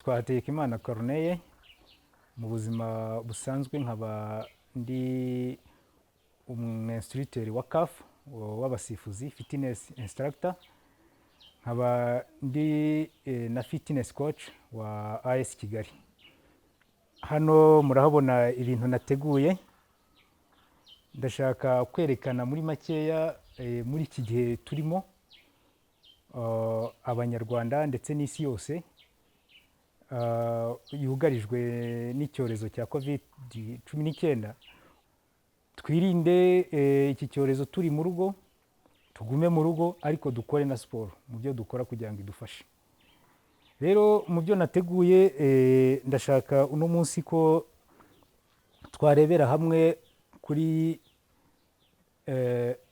Twahategekimana Corneille mu buzima busanzwe nkaba ndi instructeur wa CAF w'abasifuzi fitness instructor, nkaba ndi na fitness coach wa AS Kigali. Hano murahabona ibintu nateguye, ndashaka kwerekana muri makeya muri iki gihe turimo abanyarwanda ndetse n'isi yose yugarijwe n'icyorezo cya COVID-19. Twirinde iki cyorezo turi mu rugo, tugume mu rugo ariko dukore na siporo mu byo dukora kugira ngo idufashe. Rero mu byo nateguye ndashaka uno munsi ko twarebera hamwe kuri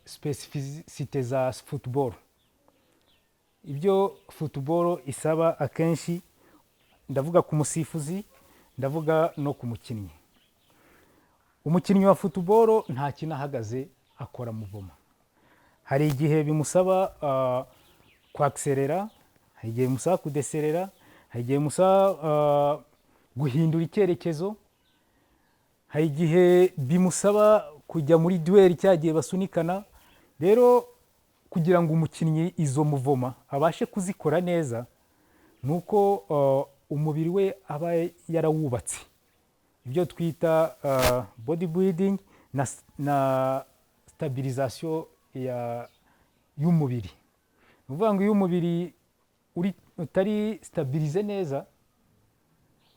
specificité za football. Ibyo football isaba akenshi, ndavuga ku musifuzi, ndavuga no ku mukinnyi. Umukinnyi wa football nta kintu ahagaze akora muvoma. Hari igihe bimusaba kwakserera, hari igihe bimusaba kudeserera, hari igihe bimusaba guhindura icyerekezo, hari igihe bimusaba kujya muri duel cyagiye basunikana. Rero kugira ngo umukinnyi izo muvoma abashe kuzikora neza, nuko umubiri we aba yarawubatse, ibyo twita bodybuilding na stabilisation y'umubiri. Uvuga ngo iyo umubiri utari stabilize neza,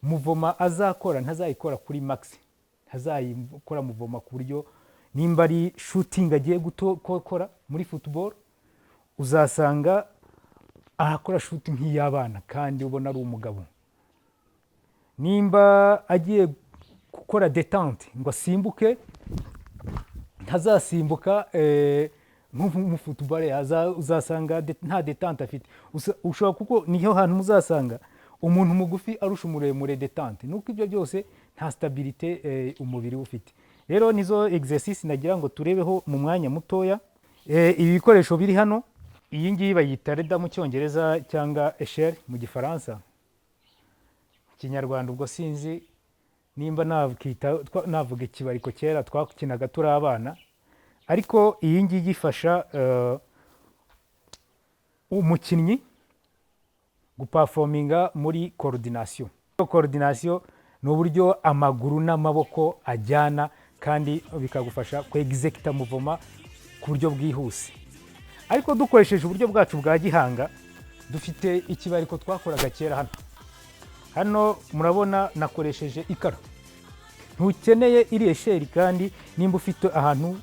muvoma azakora ntazayikora kuri max, ntazayikora muvoma ku buryo nimba ari shooting agiye gukora muri football, uzasanga ahakora shooting nk'iy'abana kandi ubona ari umugabo. Nimba agiye gukora detente ngo asimbuke, ntazasimbuka nk'umufootballer, uzasanga nta detente afite. Ushobora kuko niho hantu muzasanga umuntu mugufi arusha umuremure detente, nuko ibyo byose nta stabilité umubiri ufite. Rero nizo exercice nagira ngo turebeho mu mwanya mutoya. Ibi bikoresho biri hano, iyi ngiyi bayita reda mu cyongereza cyangwa échelle mu gifaransa. Kinyarwanda ubwo sinzi nimba navuga ikibariko kera twakinaga turi abana, ariko iyi ngiyi ifasha umukinnyi guperforminga muri coordination. Coordination ni uburyo amaguru n'amaboko ajyana kandi bikagufasha kwexecta muvoma ku buryo bwihuse. Ariko dukoresheje uburyo bwacu bwa gihanga, dufite ikibariko twakoraga kera hano. Hano murabona nakoresheje ikara. Ntukeneye iri esheri, kandi nimba ufite ahantu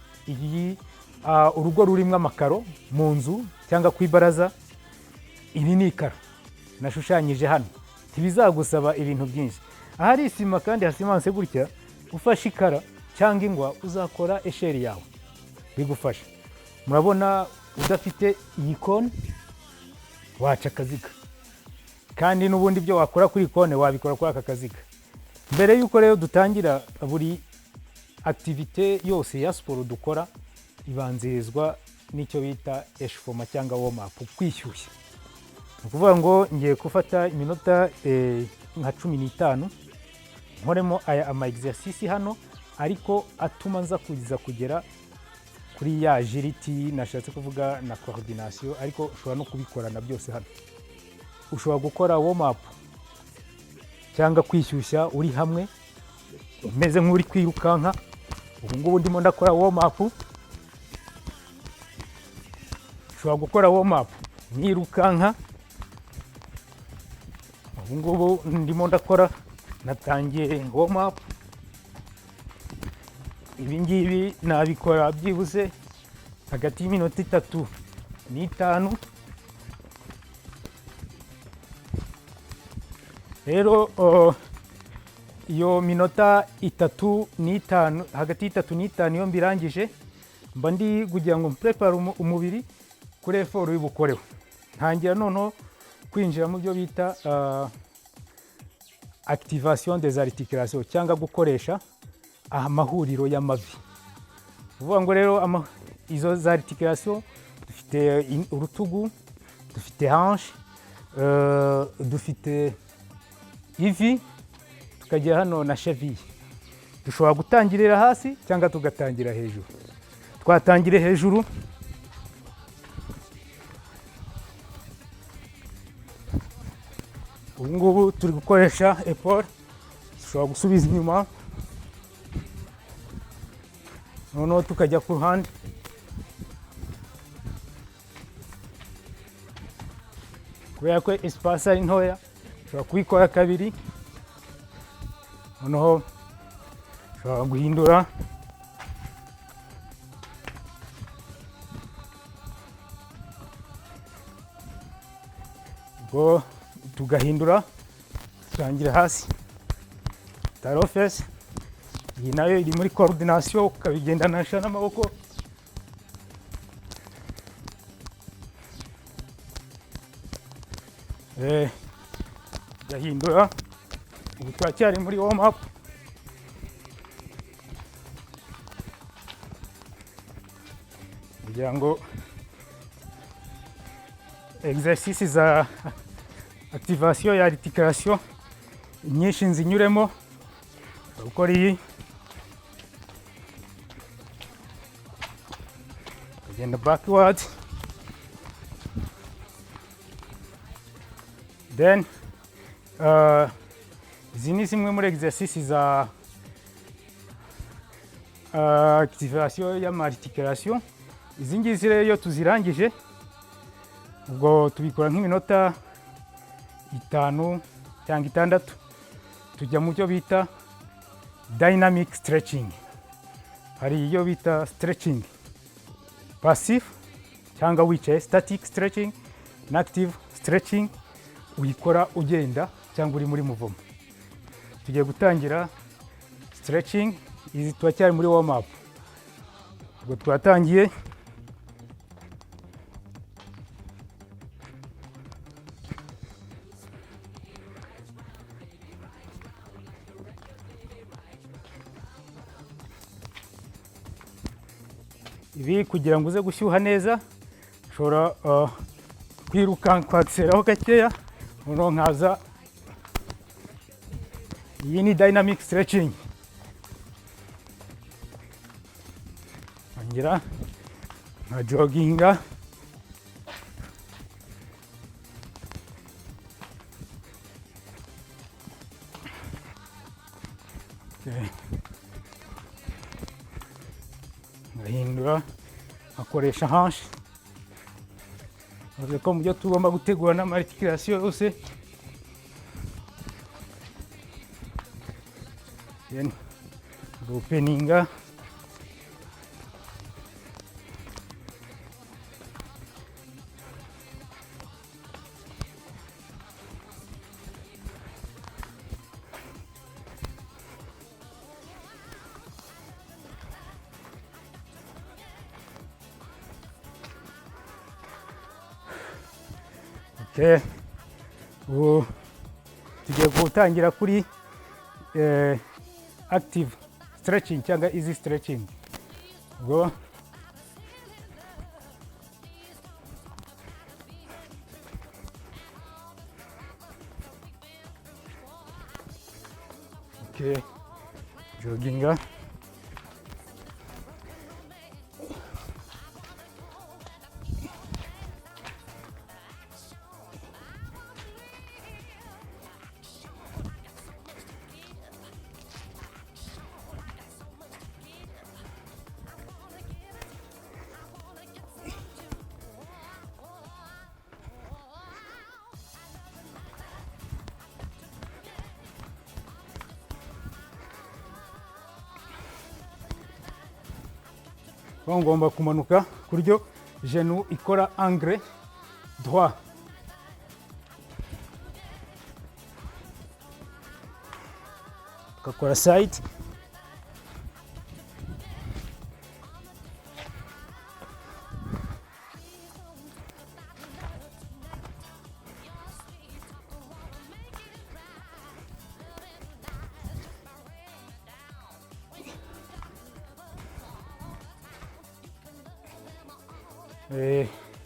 urugo rurimo amakaro mu nzu cyangwa ku ibaraza, ibi ni ikara nashushanyije hano. Ntibizagusaba ibintu byinshi. Ahari isima kandi hasimanse gutya, ufashe ikara cyangwa ingwa uzakora esheri yawe bigufasha. Murabona udafite iyi kone waca akaziga, kandi n'ubundi byo wakora kuri kone wabikora kuri aka kaziga. Mbere yuko rero dutangira, buri activité yose ya siporo dukora ibanzirizwa n'icyo bita eshofoma cyangwa warm up, kwishyushya. Ni ukuvuga ngo ngiye gufata iminota nka 15 nkoremo ama exercice hano, ariko atuma nza kugera kuri ya agility nashatse kuvuga na coordination. Ariko ushobora no kubikorana byose hano. Ushobora gukora warm up cyangwa kwishyushya uri hamwe umeze nk'uri kwirukanka. Ubu ngubu ndimo ndakora warm up. Ushobora gukora warm up nirukanka. Ubu ngubu ndimo ndakora, natangiye warm up. Ibi ngibi nabikora byibuze hagati y'iminota 3 n'5. Rero iyo minota 3 n'5, hagati y'3 n'5 iyo mbirangije, mba ndi kugira ngo prepare umubiri kuri effort y'ubukoreho. Ntangira noneho kwinjira mu byo bita activation des articulations cyangwa gukoresha amahuriro y'amavi. Uvuga ngo rero izo za articulation dufite urutugu, dufite hanche, dufite ivi tukajya hano na cheville. Dushobora gutangirira hasi cyangwa tugatangira hejuru. Twatangire hejuru, ubu ngubu turi gukoresha epaules, dushobora gusubiza inyuma noneho tukajya ku ruhande. Kubera ko espace ari ntoya ushobora kubikora kabiri, noneho ushobora guhindura ubwo tugahindura tutangira hasi taro fesi. Iyi nayo iri muri coordination, ukabigendanisha n'amaboko. Gahindura. Ubu turacyari muri warm up. Kugira ngo exercice za activation ya articulation nyinshi nzinyuremo, gukora iyi kugenda backward, then izi ni zimwe muri exercice za activation y'amarticulation. Izi ngizi rero iyo tuzirangije ubwo tubikora nk'iminota 5 cyangwa 6, tujya mu byo bita dynamic stretching. Hari iyo bita stretching passive cyangwa wicaye, static stretching na active stretching uyikora ugenda cyangwa uri muri muvumo. Tugiye gutangira stretching, izi turacyari muri warm up. Ubwo twatangiye ibi kugira ngo uze gushyuha neza, ushobora kwirukankwatseraho gakeya, noneho nkaza. Iyi ni dynamic stretching. Ngira nka joginga, ngahindura akoresha hanshi. Uretse ko mu byo tugomba gutegura n'amarticulation yose, then openinga ubu tugiye gutangira kuri active stretching cyangwa easy stretching. Ubwo joginga, ngomba kumanuka ku buryo genou ikora angle droit. Tukakora side,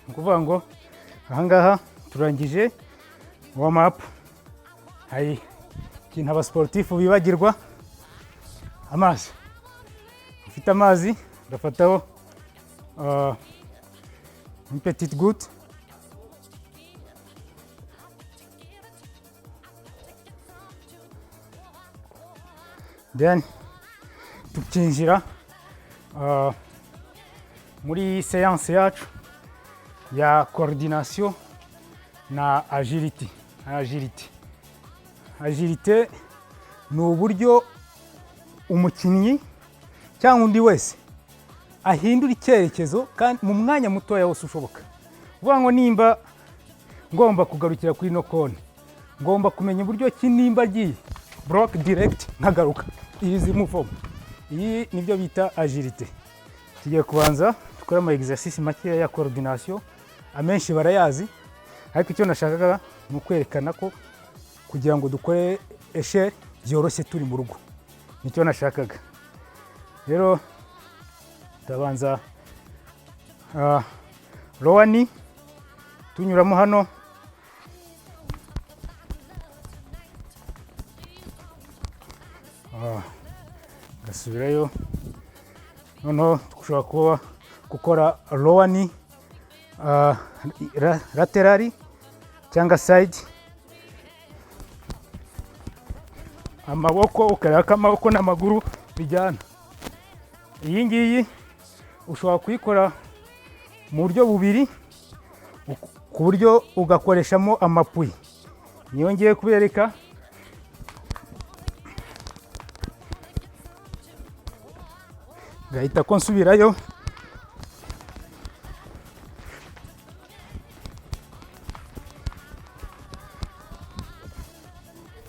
ukuvuga ngo ahangaha turangije warm up. Hari ikintu abasportifu bibagirwa, amazi. Ufite amazi ugafataho une petite goutte, then tukinjira muri séance yacu ya coordination na agility. Agilité ni uburyo umukinnyi cyangwa undi wese ahindura icyerekezo kandi mu mwanya mutoya wose ushoboka. Uvuga ngo nimba ngomba kugarukira kuri no kone, ngomba kumenya uburyo ki nimba agiye block direct nkagaruka. Izi muvoma, iyi nibyo bita agilité. Tugiye kubanza dukora ama exercice make ya coordination, amenshi barayazi, ariko icyo nashakaga ni ukwerekana ko kugira ngo dukore échelle byoroshye turi mu rugo, nicyo nashakaga. Rero tabanza lower knee tunyuramo hano, gasubirayo. Noneho dushobora gukora lower knee laterally cyangwa side, amaboko ukareba ko amaboko n'amaguru bijyana. Iyi ngiyi ushobora kuyikora mu buryo bubiri, ku buryo ugakoreshamo amapui. Niyo ngiye kubereka. Gahita ko nsubirayo,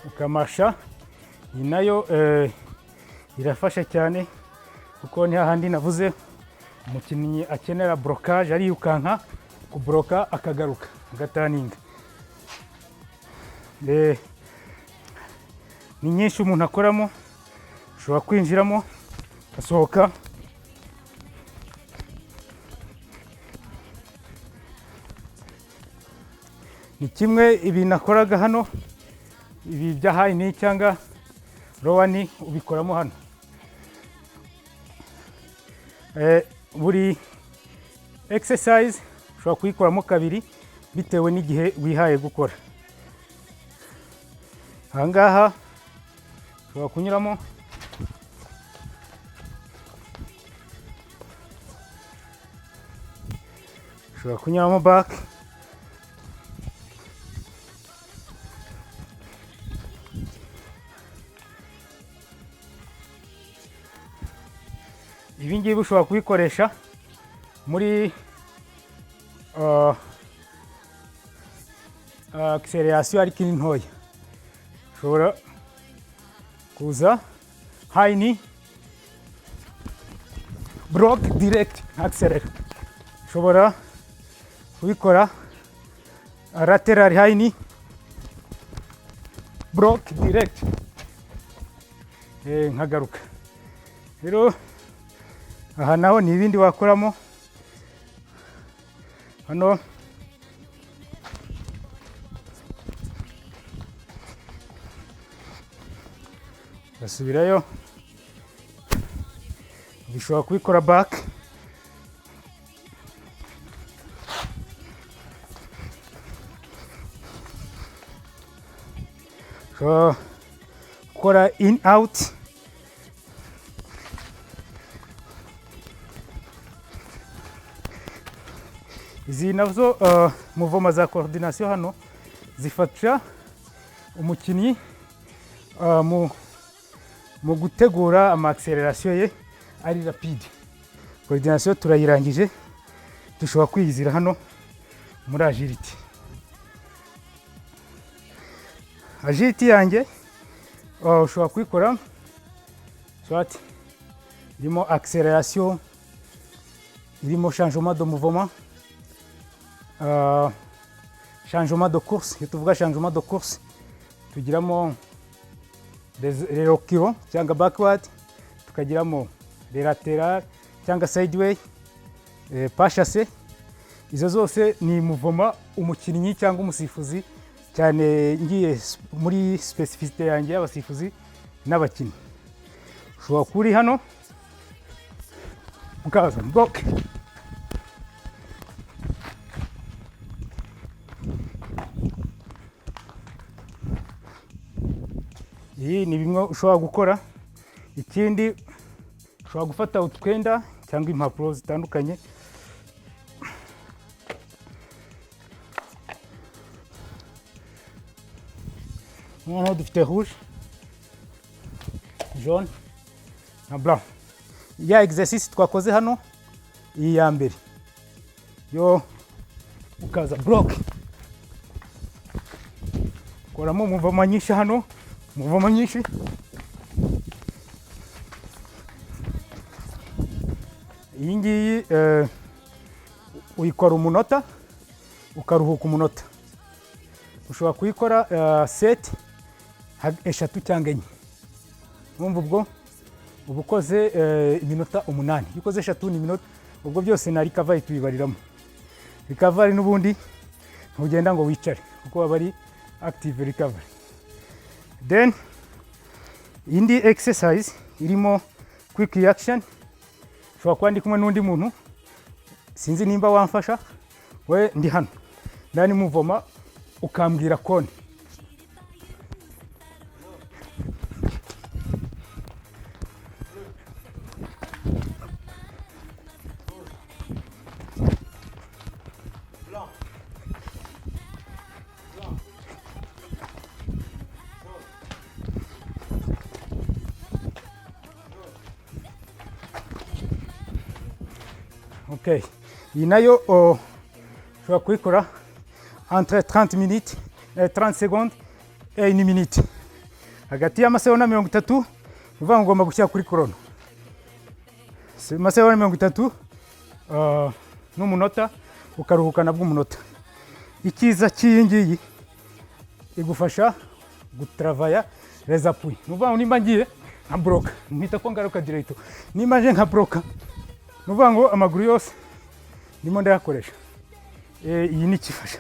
ukamasha. Iyi nayo irafasha cyane kuko ni hahandi navuze umukinnyi akenera blocage, arirukanka kubloka akagaruka agataninga. Ni nyinshi umuntu akoramo, ushobora kwinjiramo asohoka, ni kimwe ibi nakoraga hano, ibi bya high knee cyangwa lower knee ubikoramo hano. Buri exercise ushobora kuyikoramo kabiri bitewe n'igihe wihaye gukora. Ahangaha ushobora kunyuramo back, ibi ngibi ushobora kubikoresha muri acceleration ariko ni ntoya. Ushobora kuza high knee block direct accelerate, ushobora kubikora lateral high knee block direct nkagaruka. Rero aha naho ni ibindi wakoramo. Hano basubirayo, bishobora kubikora back, gukora in out, izi nazo muvoma za coordination hano zifasha umukinnyi mu gutegura ama acceleration ye ari rapide. Coordination turayirangije, dushobora kwiyizira hano muri agility. Agility yanjye ushobora kuyikora soit irimo acceleration, irimo changement de mouvement, changement de course. Iyo tuvuga changement de course tugiramo les reculons cyangwa backward, tukagiramo les lateral cyangwa sideway, pas chassé. Izo zose ni mouvement umukinnyi cyangwa umusifuzi cyane ngiye muri specificité yanjye y'abasifuzi n'abakinnyi. Ushobora kuri hano ukaza block, iyi ni bimwe ushobora gukora. Ikindi ushobora gufata utwenda cyangwa impapuro zitandukanye noneho dufite rouge, jaune na blanc. Ya exercice twakoze hano iyi ya mbere yo ukaza block, koramo muvoma nyinshi hano, muvoma nyinshi. Iyi ngiyi uyikora umunota ukaruhuka umunota. Ushobora kuyikora set eshatu cyangwa enye. Numva ubwo ubukoze iminota 8. Iyo ukoze eshatu ni iminota, ubwo byose na recovery tubibariramo. Recovery n'ubundi ntugenda ngo wicare kuko baba ari active recovery. Then indi exercise irimo quick reaction. Ushobora kuba ndi kumwe n'undi muntu, sinzi nimba wamfasha, we ndi hano ndani muvoma ukambwira kone. Okay, iyi nayo ushobora kuyikora entre 30 minutes 30 secondes et 1 minute. Hagati y'amasegonda 30 uvuga ngo ugomba gushyira kuri chrono. Amasegonda 30 n'umunota ukaruhuka nabwo umunota. Ikiza cy'iyi ngiyi igufasha gutravaya les appuis. Nuvuga ngo nimba ngiye nka bloka, mpita ko ngaruka direct. Nimba nje nka bloka, nuvuga ngo amaguru yose ndimo ndayakoresha. Iyi ni kifasha.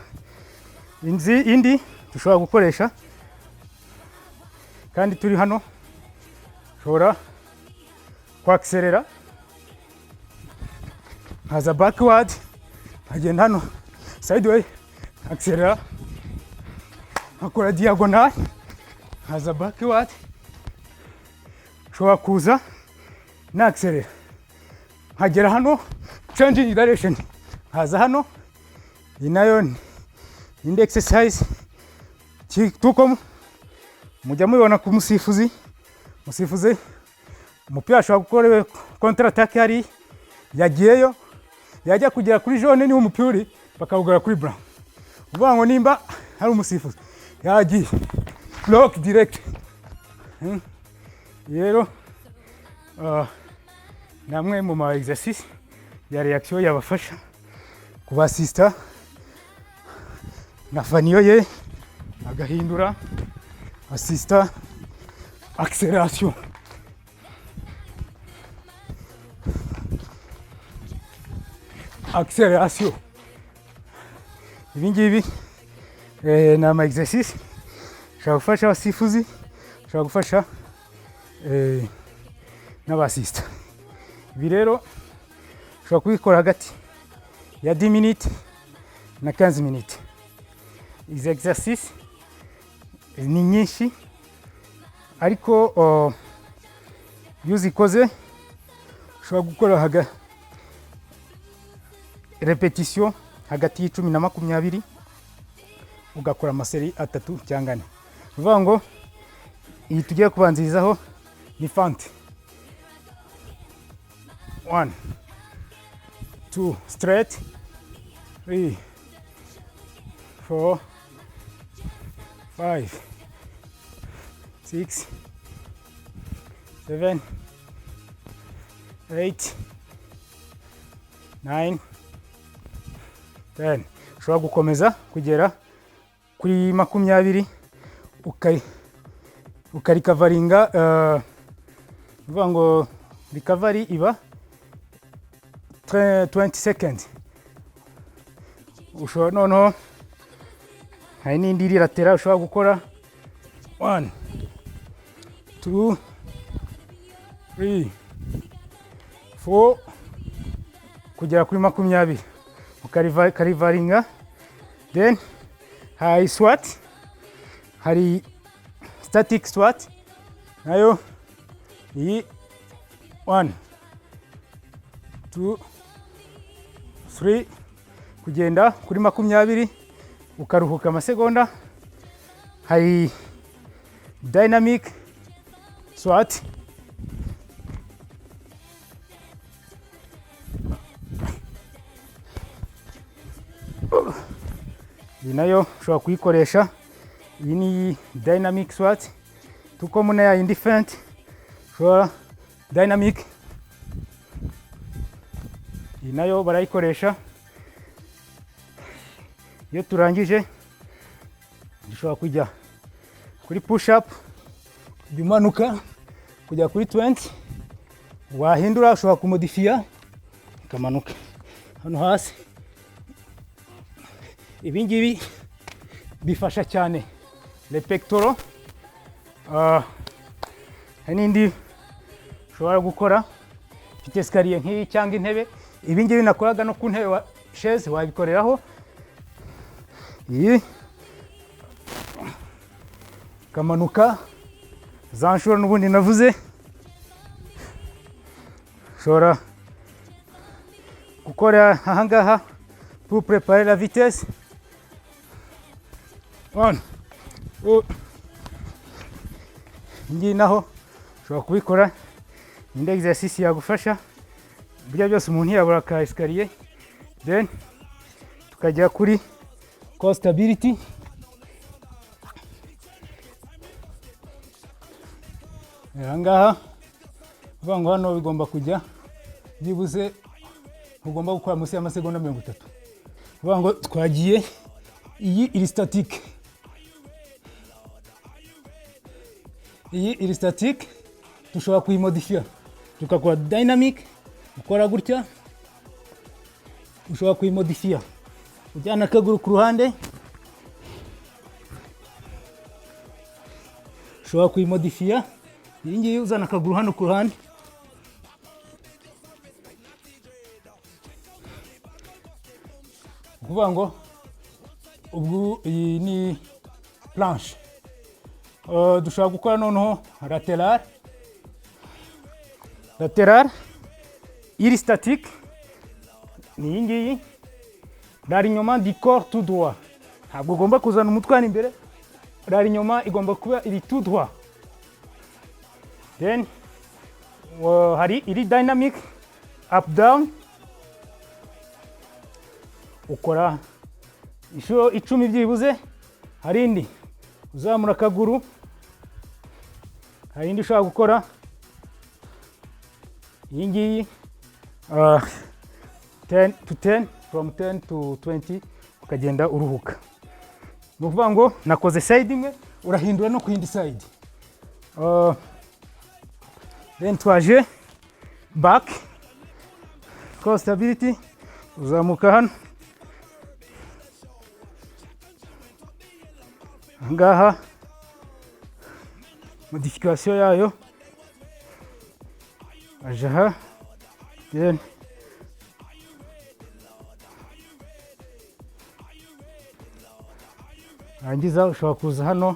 Indi dushobora gukoresha kandi turi hano, ushobora kwakserera nkaza backward, nkagenda hano sideway, akserera, nkakora diagonal, nkaza backward. Ushobora kuza nakserera nkagera hano, changing direction, nkaza hano. Iyi nayo indi exercise tuko mujya mubibona ku musifuzi. Musifuzi umupira ashobora gukora counter attack, hari yagiyeyo yajya kugera kuri jaune, ni umupira uri bakawugara kuri blanc. Uvuga ngo nimba hari umusifuzi yagiye block direct. Rero namwe mu ma exercice ya reaction yabafasha kubasista na faniyo ye agahindura assista accélération. Accélération. Ibi ngibi ni ama exercice ushobora gufasha abasifuzi, ushobora gufasha n'abasista. Ibi rero ushobora kubikora hagati ya 10 minutes na 15 minutes. Izi exercice ni nyinshi, ariko iyo uzikoze ushobora gukora repetition hagati y'10 na 20, ugakora amaseri 3 cyangwa 4. Uvuga ngo iyi tugiye kubanzirizaho ni fante. 1 2 straight, 3 4 5 6 7 8 9 10. Ushobora gukomeza kugera kuri 20 ukarikavaringa. Uvuga ngo recovery iba 20 seconds. Ushobora noneho hari n'indi iri lateral ushobora gukora 1 2 3 4 kugera kuri 20 ukarivaringa. Then hari squat, hari static squat nayo iyi 1 2 3 kugenda kuri 20 ukaruhuka amasegonda. Hari dynamic squat iyi nayo ushobora kuyikoresha. Iyi ni dynamic squat tuko muna ya indifferent ushobora dynamic, iyi nayo barayikoresha. Iyo turangije dushobora kujya kuri push up, umanuka kujya kuri 20, wahindura ushobora kumodifiya ikamanuka hano hasi. Ibi ngibi bifasha cyane le pectoral. Hari n'indi ushobora gukora ifite escalier nk'iyi cyangwa intebe. Ibi ngibi nakoraga no ku ntebe wa chaise wabikoreraho. Iyi kamanuka za nshuro n'ubundi navuze. Ushobora gukora aha ngaha pour préparer la vitesse. 1 ngi naho ushobora kubikora. Indi exercice yagufasha burya byose umuntu yabura ka escalier. Then tukajya kuri core stability. Aha ngaha uvuga ngo hano bigomba kujya byibuze ugomba gukora munsi y'amasegonda 30. Uvuga ngo twagiye iyi iri statique, iyi iri statique dushobora kuyimodifiya tukakora dynamic. Ukora gutya ushobora kuyimodifiya ujyana akaguru ku ruhande, ushobora kuyimodifiya iyi ngiyi uzana akaguru hano ku ruhande. Ukuvuga ngo ubwo iyi ni planche. Dushobora gukora noneho lateral. Lateral iri statique ni iyi ngiyi, l'alignement du corps tout droit. Ntabwo ugomba kuzana umutwe imbere, l'alignement igomba kuba iri tout droit. Then hari iri dynamic up down, ukora inshuro 10 byibuze. Hari indi uzamura akaguru, hari indi ushobora gukora iyi ngiyi 10 to 10, from 10 to 20 ukagenda uruhuka. Ni ukuvuga ngo nakoze side imwe urahindura no ku yindi side. Then twaje back core stability, uzamuka hano ngaha. Modification yayo aje aha. Then rangiza ushobora kuza hano.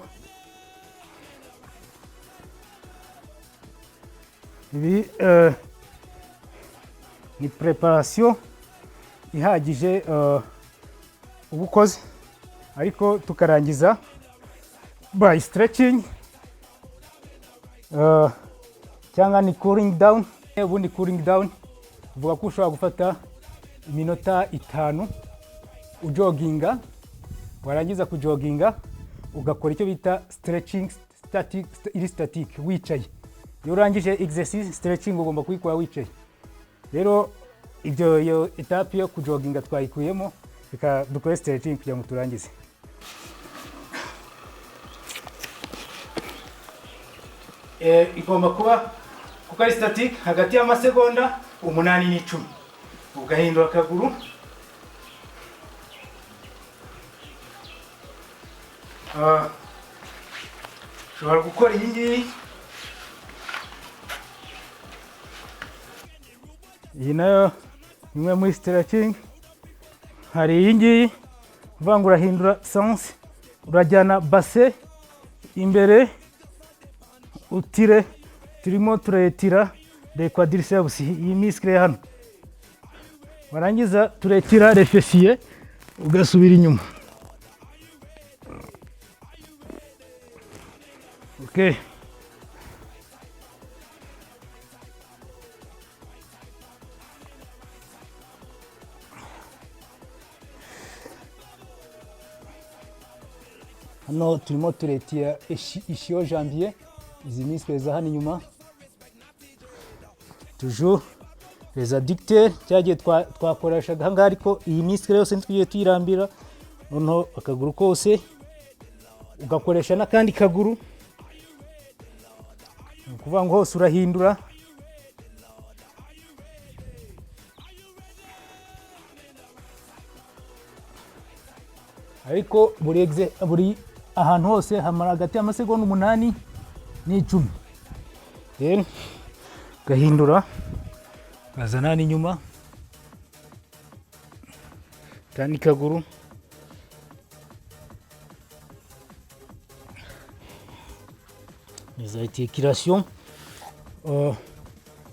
Ibi ni preparation ihagije ubukoze, ariko tukarangiza by stretching cyangwa ni cooling down. Ubundi cooling down uvuga ko ushobora gufata iminota 5 ujoginga, warangiza kujoginga ugakora icyo bita stretching static, iri static wicaye. Iyo urangije exercise stretching ugomba kuyikora wicaye. Rero iyo etape yo kujoginga twayikuyemo, reka dukore stretching kugira ngo turangize. Igomba kuba kuko ari static hagati y'amasegonda 8 n'10. Ugahindura akaguru ushobora gukora iyi ngiyi, iyi nayo imwe muri stretching. Hari iyi ngiyi uvuga ngo urahindura sense, urajyana base imbere utire, turimo turetira les quadriceps, iyi muscle hano, warangiza turetira les fessiers ugasubira inyuma. Okay. Hano turimo turetira ischio jambier, izi muscles za hano inyuma. Toujours les adducteurs, cyagiye twakoreshaga aha ngaha, ariko iyi muscle yose ntitwigiye tuyirambira, noneho akaguru kose ugakoresha n'akandi kaguru, ni ukuvuga ngo hose urahindura. Ariko buri ahantu hose hamara hagati y'amasegonda 8 n'10. Then gahindura gazana n'inyuma kandi kaguru. Les articulations,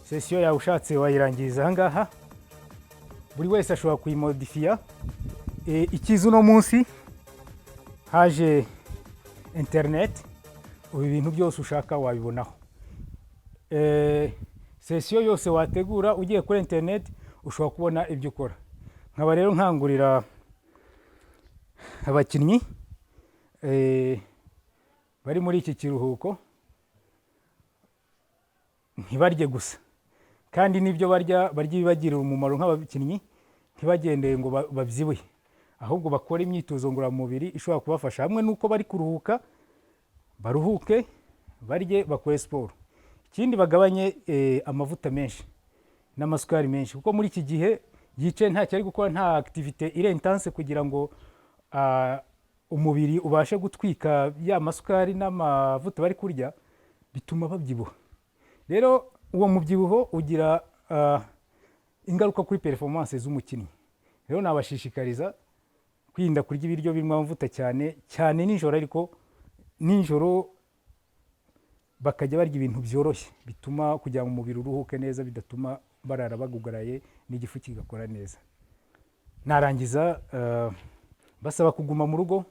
session yawe ushatse wayirangiriza aha ngaha, buri wese ashobora kuyimodifiya. Ikiza uno munsi haje internet, ubu ibintu byose ushaka wabibonaho. Session yose wategura ugiye kuri internet ushobora kubona ibyo ukora. Nkaba rero nkangurira abakinnyi bari muri iki kiruhuko ntibarye gusa, kandi n'ibyo barya bibagirira umumaro nk'abakinnyi, ntibagendeye ngo babyibuhe, ahubwo bakora imyitozo ngororamubiri ishobora kubafasha. Hamwe nuko bari kuruhuka, baruhuke, barye, bakore siporo. Ikindi bagabanye amavuta menshi n'amasukari menshi, kuko muri iki gihe yicaye ntacyo ari gukora, nta activité ire intense kugira ngo umubiri ubashe gutwika ya masukari n'amavuta bari kurya, bituma babyibuha. Rero uwo mubyibuho ugira ingaruka kuri performance z'umukinnyi. Rero nabashishikariza kwirinda kurya ibiryo birimo amavuta cyane nijoro, ariko nijoro bakajya barya ibintu byoroshye bituma kugira ngo umubiri uruhuke neza, bidatuma barara bagugaraye n'igifu kigakora neza. Narangiza basaba kuguma mu rugo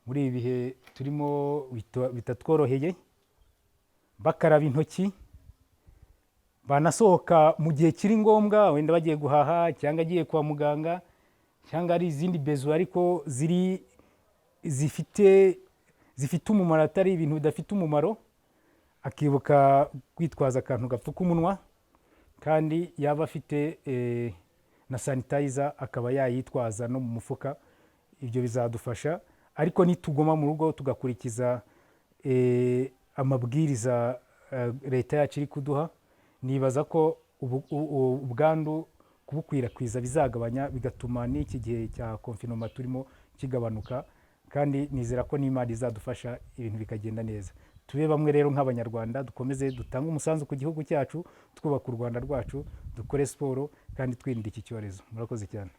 muri ibi bihe turimo bitatworoheye, bakaraba intoki, banasohoka mu gihe kiri ngombwa, wenda bagiye guhaha cyangwa agiye kwa muganga cyangwa ari izindi bezo ariko zifite umumaro, atari ibintu bidafite umumaro, akibuka kwitwaza akantu gapfuka umunwa, kandi yaba afite na sanitizer akaba yayitwaza no mu mufuka. Ibyo bizadufasha, ariko nituguma mu rugo tugakurikiza amabwiriza leta yacu iri kuduha, nibaza ko ubwandu kubukwirakwiza bizagabanya, bigatuma n'iki gihe cya confinement turimo kigabanuka, kandi nizera ko n'Imana izadufasha ibintu bikagenda neza. Tube bamwe rero nk'Abanyarwanda, dukomeze dutange umusanzu ku gihugu cyacu, twubaka u Rwanda rwacu, dukore siporo kandi twirinde iki cyorezo. Murakoze cyane.